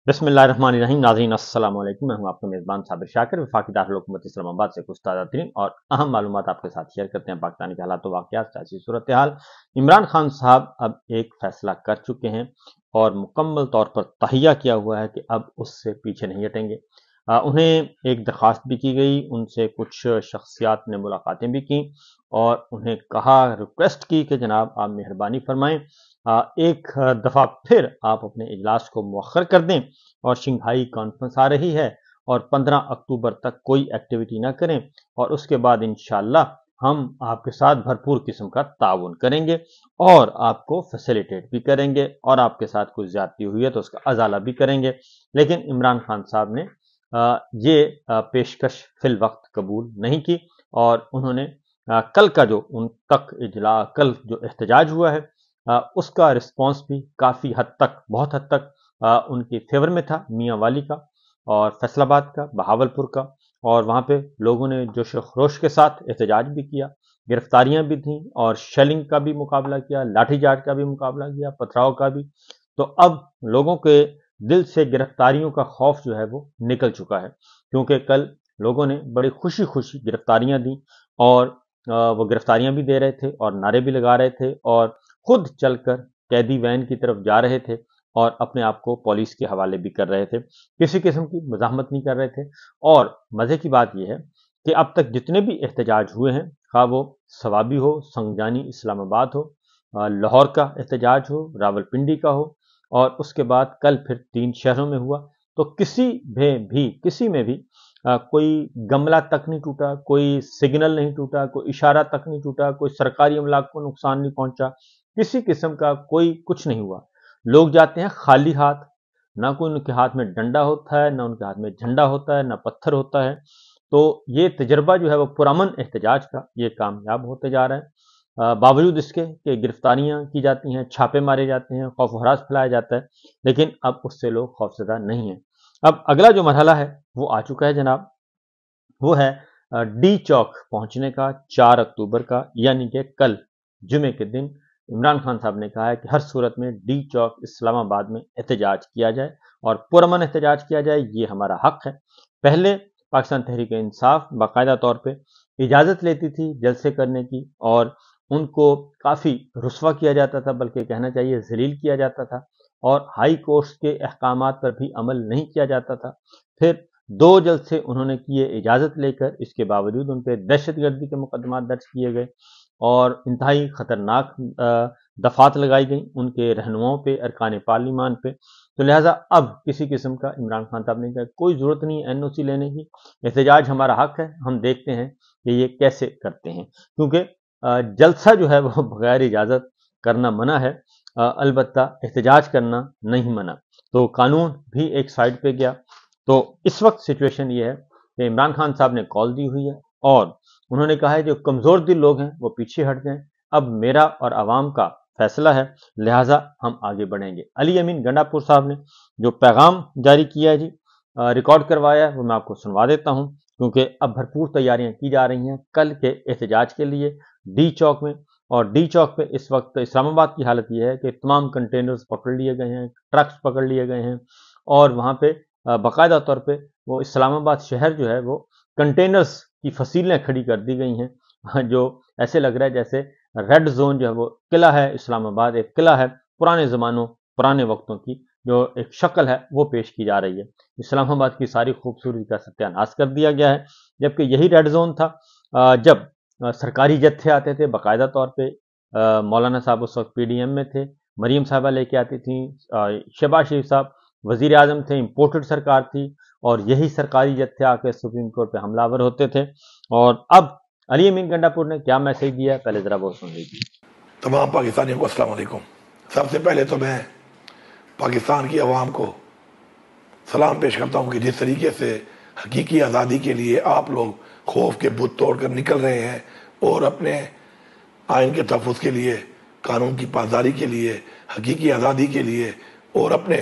बिस्मिल्लाहिर्रहमानिर्रहीम। नाज़रीन अस्सलाम वालेकुम। मैं हूं आपका मेज़बान साबिर शाकिर। वफाकी दारुल हुकूमत इस्लामाबाद से कुछ ताज़ा तरीन और अहम मालूमात आपके साथ शेयर करते हैं। पाकिस्तान के हालात वाक़यात, सियासी सूरत हाल। इमरान खान साहब अब एक फैसला कर चुके हैं और मुकम्मल तौर पर तहैया किया हुआ है कि अब उससे पीछे नहीं हटेंगे। उन्हें एक दरख्वास्त भी की गई, उनसे कुछ शख्सियात ने मुलाकातें भी की और उन्हें कहा, रिक्वेस्ट की कि जनाब आप मेहरबानी फरमाएं, एक दफ़ा फिर आप अपने इजलास को मुअख्खर कर दें और शंघाई कॉन्फ्रेंस आ रही है और 15 अक्टूबर तक कोई एक्टिविटी ना करें और उसके बाद इंशाअल्लाह हम आपके साथ भरपूर किस्म का ताउन करेंगे और आपको फैसिलिटेट भी करेंगे और आपके साथ कुछ ज्यादती हुई है तो उसका अजाला भी करेंगे। लेकिन इमरान खान साहब ने ये पेशकश फिल वक्त कबूल नहीं की और उन्होंने कल का जो उन तक इजला कल जो एहतजाज हुआ है उसका रिस्पॉन्स भी काफ़ी हद तक, बहुत हद तक उनके फेवर में था। मियाँ वाली का और फैसलाबाद का, बहावलपुर का, और वहाँ पे लोगों ने जोश खरोश के साथ एहतजाज भी किया, गिरफ्तारियां भी थीं और शेलिंग का भी मुकाबला किया, लाठीचार्ज का भी मुकाबला किया, पथराव का भी। तो अब लोगों के दिल से गिरफ्तारियों का खौफ जो है वो निकल चुका है, क्योंकि कल लोगों ने बड़ी खुशी खुशी गिरफ्तारियां दी और वो गिरफ्तारियां भी दे रहे थे और नारे भी लगा रहे थे और खुद चलकर कैदी वैन की तरफ जा रहे थे और अपने आप को पुलिस के हवाले भी कर रहे थे, किसी किस्म की मज़ाहमत नहीं कर रहे थे। और मज़े की बात यह है कि अब तक जितने भी एहतजाज हुए हैं, खा वो सवाबी हो, संगजानी इस्लामाबाद हो, लाहौर का एहतजाज हो, रावलपिंडी का हो और उसके बाद कल फिर 3 शहरों में हुआ, तो किसी में भी कोई गमला तक नहीं टूटा, कोई सिग्नल नहीं टूटा, कोई इशारा तक नहीं टूटा, कोई सरकारी अमलाक को नुकसान नहीं पहुंचा, किसी किस्म का कोई कुछ नहीं हुआ। लोग जाते हैं खाली हाथ, ना कोई उनके हाथ में डंडा होता है, ना उनके हाथ में झंडा होता है, ना पत्थर होता है। तो ये तजर्बा जो है वो पुरअमन एहतजाज का ये कामयाब होते जा रहा है। बावजूद इसके कि गिरफ्तारियां की जाती हैं, छापे मारे जाते हैं, खौफ हरास फैलाया जाता है, लेकिन अब उससे लोग खौफजदा नहीं है। अब अगला जो मरहला है वो आ चुका है जनाब, वो है डी चौक पहुंचने का 4 अक्टूबर का, यानी कि कल जुमे के दिन इमरान खान साहब ने कहा है कि हर सूरत में डी चौक इस्लामाबाद में एहतजाज किया जाए और पुरअमन एहतजाज किया जाए, ये हमारा हक है। पहले पाकिस्तान तहरीक इंसाफ बाकायदा तौर पे इजाज़त लेती थी जलसे करने की और उनको काफ़ी रुस्वा किया जाता था, बल्कि कहना चाहिए जलील किया जाता था और हाई कोर्ट के अहकामात पर भी अमल नहीं किया जाता था। फिर 2 जलसे उन्होंने किए इजाज़त लेकर, इसके बावजूद उन पे दहशतगर्दी के मुकदमात दर्ज किए गए और इंतहाई ख़तरनाक दफ़ात लगाई गई उनके रहनुमाओं पे, अरकान पार्लिमान पे। तो लिहाजा अब किसी किस्म का इमरान खान साहब ने कहा कोई ज़रूरत नहीं है एनओसी लेने की, एहतजाज हमारा हक है, हम देखते हैं कि ये कैसे करते हैं, क्योंकि जलसा जो है वो बगैर इजाज़त करना मना है, अलबत्ता एहतजाज करना नहीं मना। तो कानून भी एक साइड पे गया। तो इस वक्त सिचुएशन ये है कि इमरान खान साहब ने कॉल दी हुई है और उन्होंने कहा है जो कमज़ोर दिल लोग हैं वो पीछे हट जाएं, अब मेरा और आवाम का फैसला है, लिहाजा हम आगे बढ़ेंगे। अली अमीन गंडापुर साहब ने जो पैगाम जारी किया है जी, रिकॉर्ड करवाया है, वो मैं आपको सुनवा देता हूँ, क्योंकि अब भरपूर तैयारियां की जा रही हैं कल के एहतजाज के लिए डी चौक में। और डी चौक पे इस वक्त इस्लामाबाद की हालत यह है कि तमाम कंटेनर्स पकड़ लिए गए हैं, ट्रक्स पकड़ लिए गए हैं और वहाँ पे बाकायदा तौर पे वो इस्लामाबाद शहर जो है वो कंटेनर्स की फसीलें खड़ी कर दी गई हैं, जो ऐसे लग रहा है जैसे रेड जोन जो है वो किला है, इस्लामाबाद एक किला है पुराने ज़मानों, पुराने वक्तों की जो एक शक्ल है वो पेश की जा रही है। इस्लामाबाद की सारी खूबसूरती का सत्यानाश कर दिया गया है, जबकि यही रेड जोन था जब सरकारी जत्थे आते थे बाकायदा तौर पे। मौलाना साहब उस वक्त पीडीएम में थे, मरीम साहबा लेके आती थी, शहबाज शरीफ साहब वजीर आजम थे, इम्पोर्टेड सरकार थी और यही सरकारी जत्थे आके सुप्रीम कोर्ट पे हमलावर होते थे। और अब अली अमीन गंडापुर ने क्या मैसेज दिया, पहले जरा वो सुन लीजिए। तमाम पाकिस्तानियों को अस्सलाम वालेकुम। सबसे पहले तो मैं पाकिस्तान की आवाम को सलाम पेश करता हूँ कि जिस तरीके से हकीकी आज़ादी के लिए आप लोग खौफ के बुत तोड़ कर निकल रहे हैं और अपने आइन के तहफ़्फ़ुज़ के लिए, कानून की पासदारी के लिए, हकीकी आज़ादी के लिए और अपने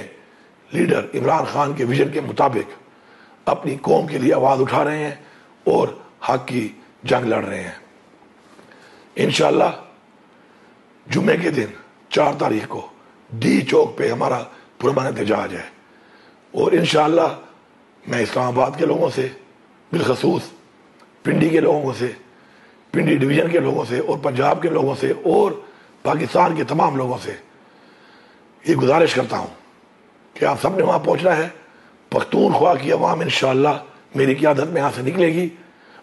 लीडर इमरान खान के विजन के मुताबिक अपनी कौम के लिए आवाज़ उठा रहे हैं और हक की जंग लड़ रहे हैं। इंशाअल्लाह जुमे के दिन 4 तारीख को डी चौक पे हमारा पुरअमन एहतजाज है اور انشاءاللہ میں اسلام آباد کے لوگوں سے، بالخصوص پنڈی کے لوگوں سے، پنڈی ڈویژن کے لوگوں سے، اور پنجاب کے لوگوں سے، اور پاکستان کے تمام لوگوں سے یہ گزارش کرتا ہوں کہ آپ سب نے وہاں پہنچنا ہے. پختونخوا کی عوام انشاءاللہ میری قیادت میں یہاں سے نکلے گی،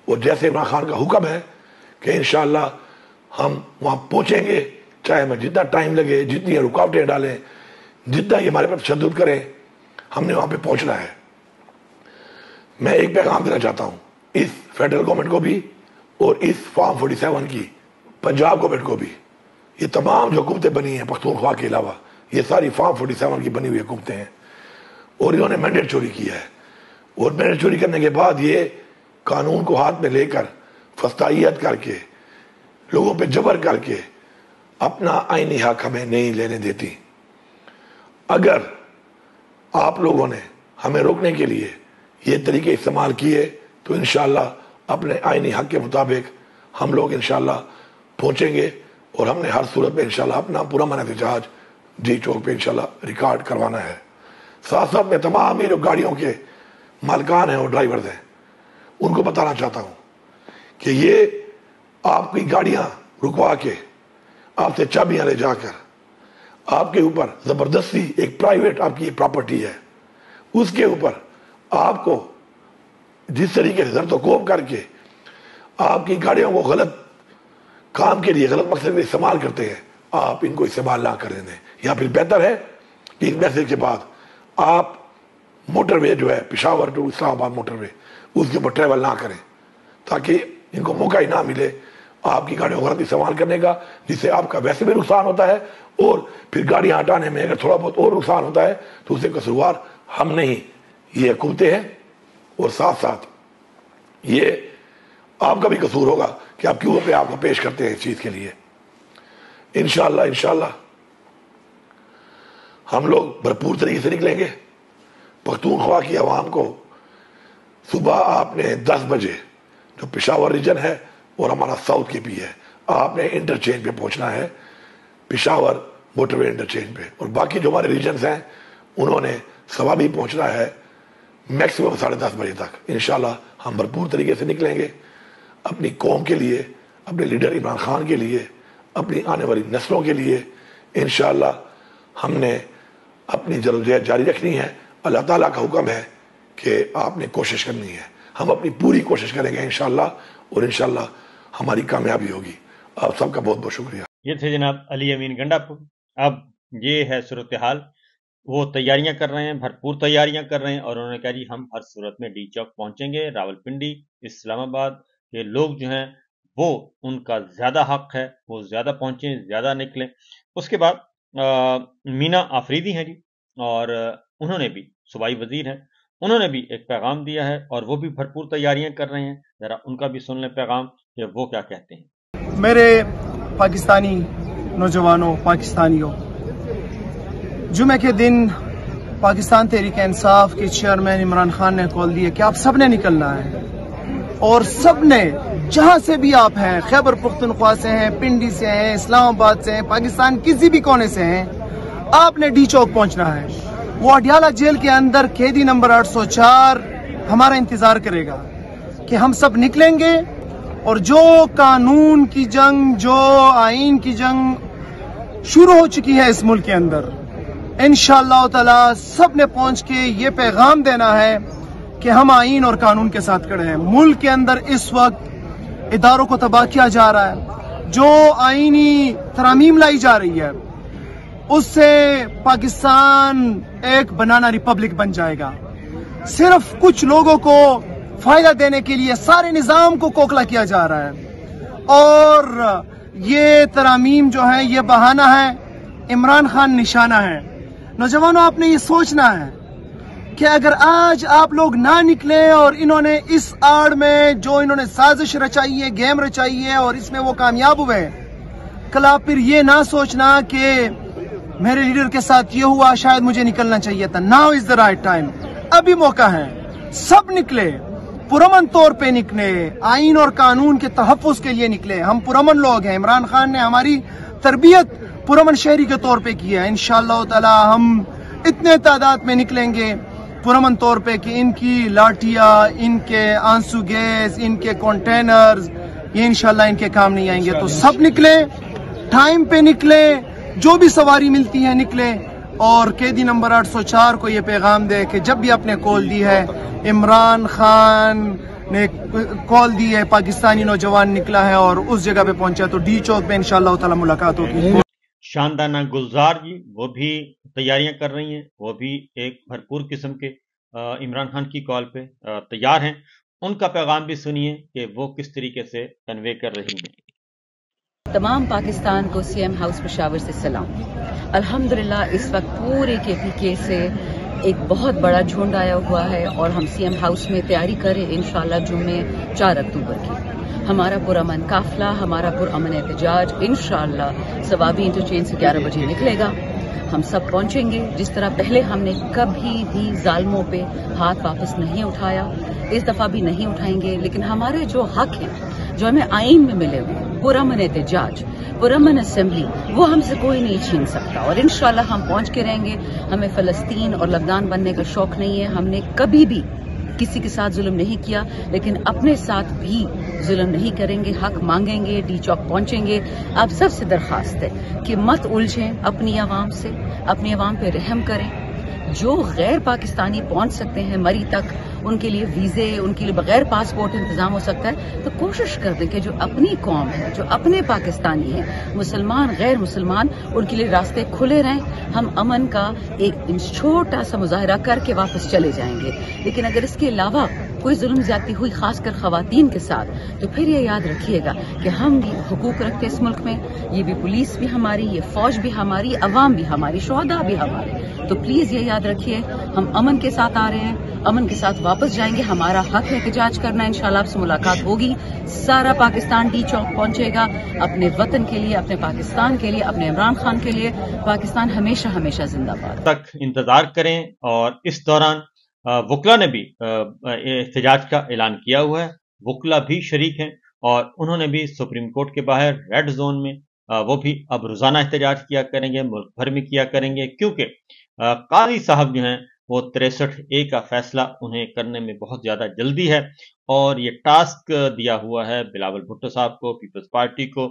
اور جیسے عمران خان کا حکم ہے کہ انشاءاللہ ہم وہاں پہنچیں گے، چاہے ہمیں جتنا ٹائم لگے، جتنی رکاوٹیں ڈالیں، جتنا یہ ہمارے پر تشدد کریں، ہم نے وہاں پہ پہنچنا ہے. میں ایک پیغام دینا چاہتا ہوں اس فیڈرل گورنمنٹ کو بھی، اور اس فارم 47 کی پنجاب گورنمنٹ کو بھی. یہ تمام جو حکومتیں بنی ہیں پختونخوا کے علاوہ، یہ ساری فارم 47 کی بنی ہوئی حکومتیں ہیں، اور انہوں نے مینڈیٹ چوری کیا ہے. اور مینڈیٹ چوری کرنے کے بعد یہ قانون کو ہاتھ میں لے کر فسطائیت کر کے، لوگوں پہ جبر کر کے اپنا آئینی حق ہمیں نہیں لینے دیتی. اگر آپ لوگوں نے ہمیں روکنے کے لیے یہ طریقے استعمال کیے تو انشاءاللہ اپنے آئینی حق کے مطابق ہم لوگ انشاءاللہ پہنچیں گے، اور ہم نے ہر صورت میں انشاءاللہ اپنا پورا من احتجاج ڈی چوک پہ انشاءاللہ ریکارڈ کروانا ہے. ساتھ ساتھ میں تمام یہ جو گاڑیوں کے مالکان ہیں اور ڈرائیورز ہیں ان کو بتانا چاہتا ہوں کہ یہ آپ کی گاڑیاں رکوا کے آپ سے چابیاں لے جا کر آپ کے اوپر زبردستی، ایک پرائیویٹ آپ کی پراپرٹی ہے، اس کے اوپر آپ کو جس طریقے سے زرد و کوب کر کے آپ کی گاڑیوں کو غلط کام کے لیے، غلط مقصد میں استعمال کرتے ہیں، آپ ان کو استعمال نہ کرنے دیں. یا پھر بہتر ہے کہ اس میسج کے بعد آپ موٹر وے جو ہے پشاور ٹو اسلام آباد موٹر وے، اس کے اوپر ٹریول نہ کریں، تاکہ ان کو موقع ہی نہ ملے آپ کی گاڑیوں کو غلط استعمال کرنے کا، جس سے آپ کا ویسے بھی نقصان ہوتا ہے، اور پھر گاڑیاں ہٹانے میں اگر تھوڑا بہت اور نقصان ہوتا ہے تو اس سے قصوروار ہم نہیں، یہ حکومتیں ہیں. اور ساتھ ساتھ یہ آپ کا بھی قصور ہوگا کہ آپ کیوں پہ آپ کو پیش کرتے ہیں اس چیز کے لیے. انشاءاللہ ہم لوگ بھرپور طریقے سے نکلیں گے. پختونخوا کی عوام کو صبح آپ نے 10 بجے جو پشاور ریجن ہے اور ہمارا ساؤتھ کی بھی ہے، آپ نے انٹرچینج پہ پہنچنا ہے، پشاور موٹر وے انٹرچینج پہ. اور باقی جو ہمارے ریجنز ہیں انہوں نے صبح بھی پہنچنا ہے، میکسیمم 10:30 بجے تک. انشاءاللہ ہم بھرپور طریقے سے نکلیں گے اپنی قوم کے لیے، اپنے لیڈر عمران خان کے لیے، اپنی آنے والی نسلوں کے لیے. انشاءاللہ ہم نے اپنی جدوجہد جاری رکھنی ہے. اللہ تعالیٰ کا حکم ہے کہ آپ نے کوشش کرنی ہے، ہم اپنی پوری کوشش کریں گے انشاءاللہ، اور انشاءاللہ ہماری کامیابی ہوگی. آپ سب کا بہت بہت شکریہ. یہ تھے جناب علی امین گنڈا پور. اب یہ ہے صورتحال، وہ تیاریاں کر رہے ہیں، بھرپور تیاریاں کر رہے ہیں، اور انہوں نے کہا جی ہم ہر صورت میں ڈی چوک پہنچیں گے. راولپنڈی، اسلام آباد کے لوگ جو ہیں وہ ان کا زیادہ حق ہے، وہ زیادہ پہنچیں، زیادہ نکلیں. اس کے بعد مینا آفریدی ہیں جی، اور انہوں نے بھی صوبائی وزیر ہیں، انہوں نے بھی ایک پیغام دیا ہے، اور وہ بھی بھرپور تیاریاں کر رہے ہیں. ذرا ان کا بھی سن لیں پیغام کہ وہ کیا کہتے ہیں. میرے پاکستانی نوجوانوں، پاکستانیوں، جمعہ کے دن پاکستان تحریک انصاف کے چیئرمین عمران خان نے کال دی کہ آپ سب نے نکلنا ہے، اور سب نے جہاں سے بھی آپ ہیں، خیبر پختونخوا سے ہیں، پنڈی سے ہیں، اسلام آباد سے ہیں، پاکستان کسی بھی کونے سے ہیں، آپ نے ڈی چوک پہنچنا ہے. وہ اڈیالہ جیل کے اندر قیدی نمبر 804 ہمارا انتظار کرے گا کہ ہم سب نکلیں گے، اور جو قانون کی جنگ، جو آئین کی جنگ شروع ہو چکی ہے اس ملک کے اندر، انشاءاللہ تعالی سب نے پہنچ کے یہ پیغام دینا ہے کہ ہم آئین اور قانون کے ساتھ کھڑے ہیں. ملک کے اندر اس وقت اداروں کو تباہ کیا جا رہا ہے، جو آئینی ترامیم لائی جا رہی ہے اس سے پاکستان ایک بنانا ریپبلک بن جائے گا. صرف کچھ لوگوں کو فائدہ دینے کے لیے سارے نظام کو کوکلا کیا جا رہا ہے، اور یہ ترامیم جو ہے یہ بہانہ ہے، عمران خان نشانہ ہے. نوجوانوں، آپ نے یہ سوچنا ہے کہ اگر آج آپ لوگ نہ نکلیں، اور انہوں نے اس آڑ میں جو انہوں نے سازش رچائی ہے، گیم رچائی ہے، اور اس میں وہ کامیاب ہوئے، کل آپ پھر یہ نہ سوچنا کہ میرے لیڈر کے ساتھ یہ ہوا، شاید مجھے نکلنا چاہیے تھا. Now is the right time. ابھی موقع ہے، سب نکلے، پرامن طور پہ نکلے، آئین اور قانون کے تحفظ کے لیے نکلے. ہم پرامن لوگ ہیں، عمران خان نے ہماری تربیت پرامن شہری کے طور پہ کی ہے. انشاءاللہ تعالی ہم اتنے تعداد میں نکلیں گے पुरमन तौर पे कि इनकी लाठियाँ, इनके आंसू गैस, इनके कंटेनर्स, ये इंशाल्लाह इनके काम नहीं आएंगे। तो सब निकले, टाइम पे निकले, जो भी सवारी मिलती है निकले, और कैदी नंबर 804 को ये पैगाम दे कि जब भी आपने कॉल दी है, इमरान खान ने कॉल दी है, पाकिस्तानी नौजवान निकला है और उस जगह पे पहुंचा, तो डी चौक पे इंशाल्लाह ताला मुलाकात होगी। शानदाना गुलजार जी वो भी तैयारियां कर रही हैं, वो भी एक भरपूर किस्म के इमरान खान की कॉल पे तैयार हैं। उनका पैगाम भी सुनिए कि वो किस तरीके से कन्वे कर रही हैं। तमाम पाकिस्तान को सीएम हाउस पेशावर से सलाम। अल्हम्दुलिल्लाह इस वक्त पूरे KPK से एक बहुत बड़ा झुंड आया हुआ है और हम सीएम हाउस में तैयारी करें इंशाल्लाह जुम्मे 4 अक्टूबर की। हमारा पुरअमन काफिला, हमारा पुरअमन एहतजाज इंशाल्लाह सवाबी इंटरचेंज से 11 बजे निकलेगा। हम सब पहुंचेंगे। जिस तरह पहले हमने कभी भी जालिमों पे हाथ वापस नहीं उठाया, इस दफा भी नहीं उठाएंगे। लेकिन हमारे जो हक हैं, जो हमें आईन में मिले हुए, पुरअमन एहतजाज, पुरअमन असेंबली, वो हमसे कोई नहीं छीन सकता और इंशाल्लाह हम पहुंच के रहेंगे। हमें फलस्तीन और लबनान बनने का शौक नहीं है। हमने कभी भी किसी के साथ जुल्म नहीं किया, लेकिन अपने साथ भी जुल्म नहीं करेंगे। हक मांगेंगे, डी चौक पहुंचेंगे। आप सबसे दरखास्त है कि मत उलझें अपनी आवाम से, अपनी आवाम पे रहम करें। जो गैर पाकिस्तानी पहुंच सकते हैं मरी तक, उनके लिए वीज़े, उनके लिए बगैर पासपोर्ट इंतजाम हो सकता है, तो कोशिश कर दें कि जो अपनी कौम है, जो अपने पाकिस्तानी हैं, मुसलमान गैर मुसलमान, उनके लिए रास्ते खुले रहें। हम अमन का एक छोटा सा मुजाहरा करके वापस चले जाएंगे। लेकिन अगर इसके अलावा कोई जुल्म ज्यादती हुई, खासकर खवातीन के साथ, तो फिर ये याद रखिएगा कि हम भी हुकूक रखते हैं इस मुल्क में। ये भी पुलिस भी हमारी, ये फौज भी हमारी, अवाम भी हमारी, शुहदा भी हमारे। तो प्लीज ये याद रखिए, हम अमन के साथ आ रहे हैं, अमन के साथ वापस जाएंगे। हमारा हक है एहतजाज करना। इंशाल्लाह आपसे मुलाकात होगी। सारा पाकिस्तान डी चौक पहुंचेगा अपने वतन के लिए, अपने पाकिस्तान के लिए, अपने इमरान खान के लिए। पाकिस्तान हमेशा हमेशा जिंदाबाद। तक इंतजार करें। और इस दौरान वकला ने भी एहतजाज का ऐलान किया हुआ है। वकला भी शरीक हैं और उन्होंने भी सुप्रीम कोर्ट के बाहर रेड जोन में वो भी अब रोजाना एहतजाज किया करेंगे, मुल्क भर में किया करेंगे, क्योंकि काजी साहब जो हैं वो 63A का फैसला उन्हें करने में बहुत ज्यादा जल्दी है और ये टास्क दिया हुआ है बिलावल भुट्टो साहब को, पीपल्स पार्टी को,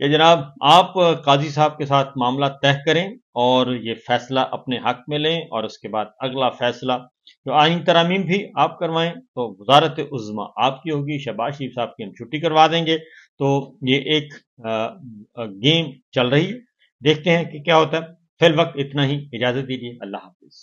कि जनाब आप काजी साहब के साथ मामला तय करें और ये फैसला अपने हक में लें और उसके बाद अगला फैसला जो आइन तरामीम भी आप करवाएं तो वजारत उज़्मा आपकी होगी। शहबाज शरीफ साहब की हम छुट्टी करवा देंगे। तो ये एक गेम चल रही है, देखते हैं कि क्या होता है। फिल वक्त इतना ही, इजाजत दीजिए, अल्लाह हाफिज।